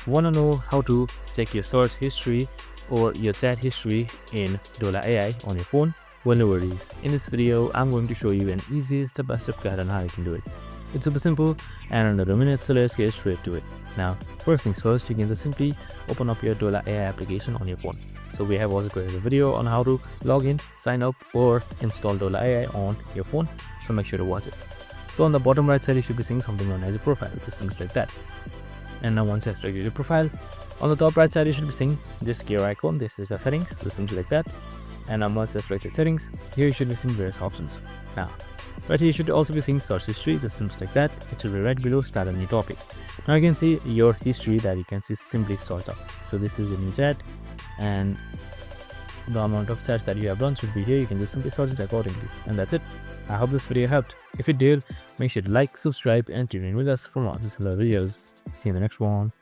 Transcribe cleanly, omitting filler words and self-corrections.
Want to know how to check your search history or your chat history in Dola AI on your phone? Well, no worries. In this video, I'm going to show you an easy step-by-step guide on how you can do it. It's super simple and under a minute, so let's get straight to it. Now, first things first, you can just simply open up your Dola AI application on your phone. So we have also created a video on how to log in, sign up or install Dola AI on your phone. So make sure to watch it. So on the bottom right side, you should be seeing something known as a profile, which is things like that. And now once I've selected your profile, on the top right side you should be seeing this gear icon. This is the settings, so simply like that. And now once I've selected settings, here you should be seeing various options. Now right here you should also be seeing search history, just simply like that. It should be right below start a new topic. Now you can see your history that you can see simply sorts out. So this is a new chat and the amount of chats that you have done should be here. You can just simply sort it accordingly, and that's it. I hope this video helped. If it did, make sure to like, subscribe and tune in with us for more similar videos. See you in the next one.